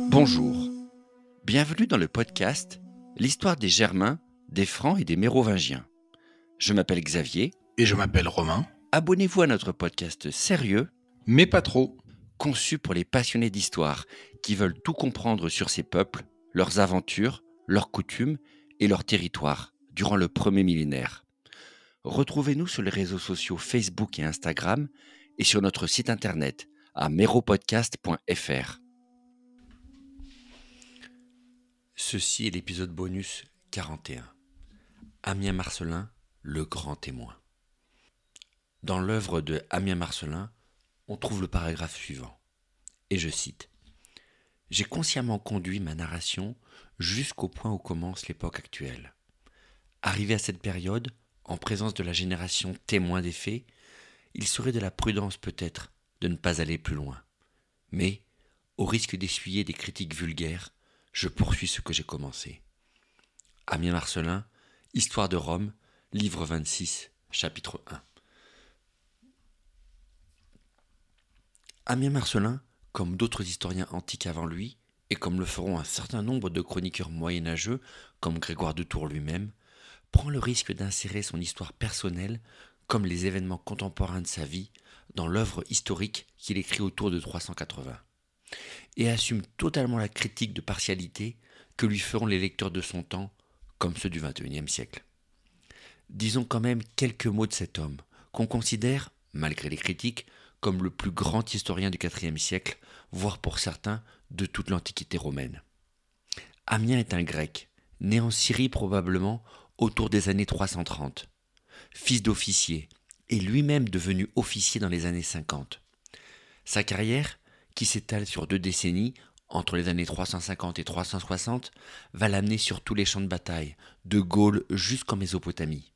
Bonjour, bienvenue dans le podcast L'histoire des Germains, des Francs et des Mérovingiens. Je m'appelle Xavier. Et je m'appelle Romain. Abonnez-vous à notre podcast sérieux, Mais pas trop. conçu pour les passionnés d'histoire qui veulent tout comprendre sur ces peuples, leurs aventures, leurs coutumes et leurs territoires durant le premier millénaire. Retrouvez-nous sur les réseaux sociaux Facebook et Instagram et sur notre site internet à meropodcast.fr. Ceci est l'épisode bonus 41. Ammien Marcellin, le grand témoin. Dans l'œuvre de Ammien Marcellin, on trouve le paragraphe suivant, et je cite : « J'ai consciemment conduit ma narration jusqu'au point où commence l'époque actuelle. Arrivé à cette période, en présence de la génération témoin des faits, il serait de la prudence peut-être de ne pas aller plus loin. Mais, au risque d'essuyer des critiques vulgaires, je poursuis ce que j'ai commencé. » Ammien Marcellin, Histoire de Rome, livre 26, chapitre 1. Ammien Marcellin, comme d'autres historiens antiques avant lui, et comme le feront un certain nombre de chroniqueurs moyenâgeux, comme Grégoire de Tours lui-même, prend le risque d'insérer son histoire personnelle, comme les événements contemporains de sa vie, dans l'œuvre historique qu'il écrit autour de 380, et assume totalement la critique de partialité que lui feront les lecteurs de son temps, comme ceux du XXIe siècle. Disons quand même quelques mots de cet homme, qu'on considère, malgré les critiques, comme le plus grand historien du IVe siècle, voire pour certains de toute l'Antiquité romaine. Ammien est un Grec, né en Syrie probablement autour des années 330, fils d'officier et lui-même devenu officier dans les années 50. Sa carrière, qui s'étale sur 2 décennies, entre les années 350 et 360, va l'amener sur tous les champs de bataille, de Gaule jusqu'en Mésopotamie,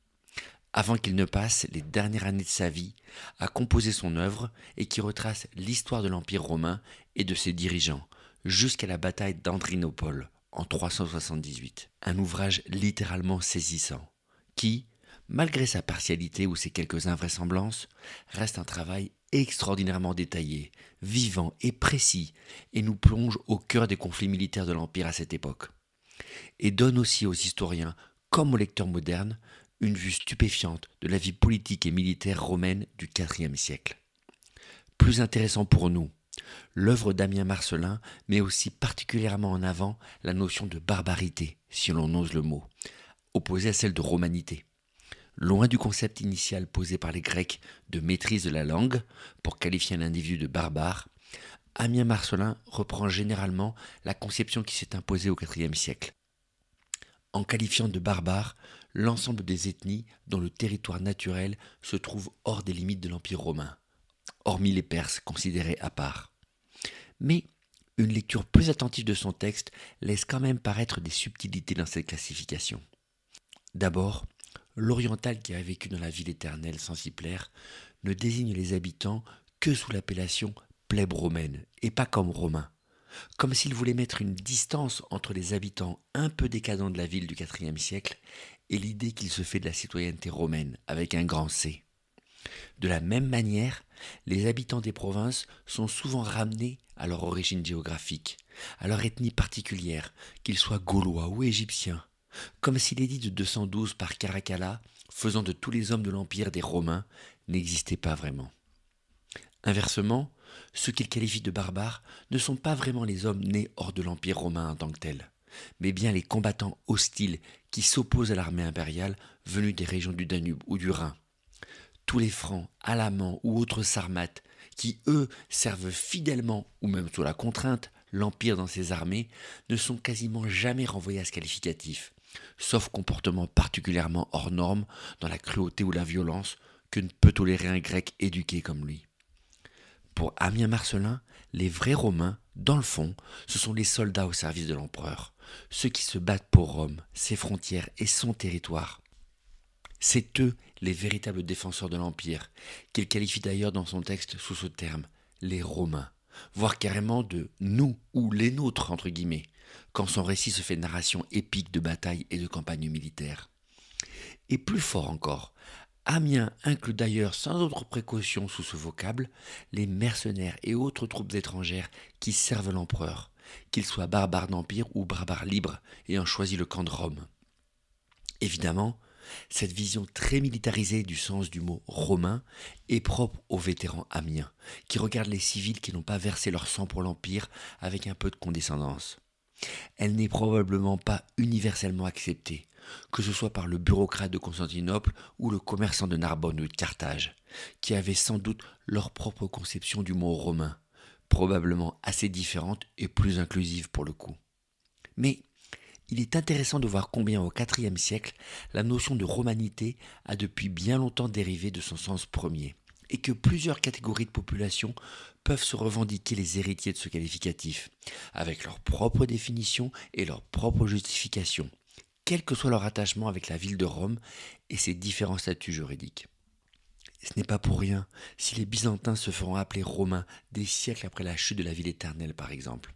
avant qu'il ne passe les dernières années de sa vie à composer son œuvre et qui retrace l'histoire de l'Empire romain et de ses dirigeants, jusqu'à la bataille d'Andrinopole en 378. Un ouvrage littéralement saisissant, qui, malgré sa partialité ou ses quelques invraisemblances, reste un travail extraordinairement détaillé, vivant et précis, et nous plonge au cœur des conflits militaires de l'Empire à cette époque. Et donne aussi aux historiens, comme aux lecteurs modernes, une vue stupéfiante de la vie politique et militaire romaine du IVe siècle. Plus intéressant pour nous, l'œuvre d'Ammien Marcellin met aussi particulièrement en avant la notion de barbarité, si l'on ose le mot, opposée à celle de romanité. Loin du concept initial posé par les Grecs de maîtrise de la langue pour qualifier un individu de barbare, Ammien Marcellin reprend généralement la conception qui s'est imposée au IVe siècle, en qualifiant de barbare l'ensemble des ethnies dont le territoire naturel se trouve hors des limites de l'Empire romain, hormis les Perses considérés à part. Mais une lecture plus attentive de son texte laisse quand même paraître des subtilités dans cette classification. D'abord, l'oriental qui a vécu dans la ville éternelle sans y plaire ne désigne les habitants que sous l'appellation plèbe romaine et pas comme romains, comme s'il voulait mettre une distance entre les habitants un peu décadents de la ville du IVe siècle et l'idée qu'il se fait de la citoyenneté romaine avec un grand C. De la même manière, les habitants des provinces sont souvent ramenés à leur origine géographique, à leur ethnie particulière, qu'ils soient gaulois ou égyptiens, comme si l'édit de 212 par Caracalla, faisant de tous les hommes de l'Empire des Romains, n'existait pas vraiment. Inversement, ceux qu'il qualifie de barbares ne sont pas vraiment les hommes nés hors de l'Empire romain en tant que tel, mais bien les combattants hostiles qui s'opposent à l'armée impériale venue des régions du Danube ou du Rhin. Tous les Francs, Alamans ou autres Sarmates qui, eux, servent fidèlement, ou même sous la contrainte, l'Empire dans ses armées, ne sont quasiment jamais renvoyés à ce qualificatif, sauf comportement particulièrement hors norme dans la cruauté ou la violence que ne peut tolérer un Grec éduqué comme lui. Pour Ammien Marcellin, les vrais Romains, dans le fond, ce sont les soldats au service de l'empereur, ceux qui se battent pour Rome, ses frontières et son territoire. C'est eux les véritables défenseurs de l'Empire, qu'il qualifie d'ailleurs dans son texte sous ce terme, les Romains, voire carrément de nous ou les nôtres, entre guillemets, quand son récit se fait narration épique de batailles et de campagnes militaires. Et plus fort encore, Amiens inclut d'ailleurs sans autre précaution sous ce vocable les mercenaires et autres troupes étrangères qui servent l'empereur, qu'ils soient barbares d'empire ou barbares libres ayant choisi le camp de Rome. Évidemment, cette vision très militarisée du sens du mot romain est propre aux vétérans amiens, qui regardent les civils qui n'ont pas versé leur sang pour l'Empire avec un peu de condescendance. Elle n'est probablement pas universellement acceptée, que ce soit par le bureaucrate de Constantinople ou le commerçant de Narbonne ou de Carthage, qui avaient sans doute leur propre conception du mot romain, probablement assez différente et plus inclusive pour le coup. Mais il est intéressant de voir combien au IVe siècle, la notion de romanité a depuis bien longtemps dérivé de son sens premier, et que plusieurs catégories de population peuvent se revendiquer les héritiers de ce qualificatif, avec leur propre définition et leur propre justification, quel que soit leur attachement avec la ville de Rome et ses différents statuts juridiques. Ce n'est pas pour rien si les Byzantins se feront appeler Romains des siècles après la chute de la ville éternelle par exemple.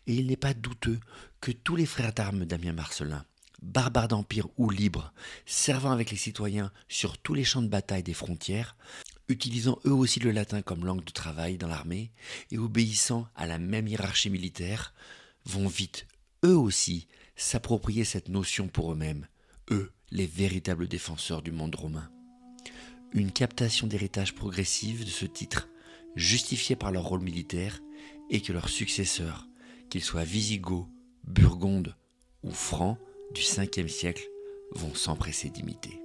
Et il n'est pas douteux que tous les frères d'armes d'Amiens Marcellin, barbares d'empire ou libres, servant avec les citoyens sur tous les champs de bataille des frontières, utilisant eux aussi le latin comme langue de travail dans l'armée et obéissant à la même hiérarchie militaire, vont vite, eux aussi, s'approprier cette notion pour eux-mêmes, eux, les véritables défenseurs du monde romain. Une captation d'héritage progressive de ce titre, justifiée par leur rôle militaire, et que leurs successeurs, qu'ils soient Wisigoths, Burgondes ou Francs du 5e siècle, vont s'empresser d'imiter.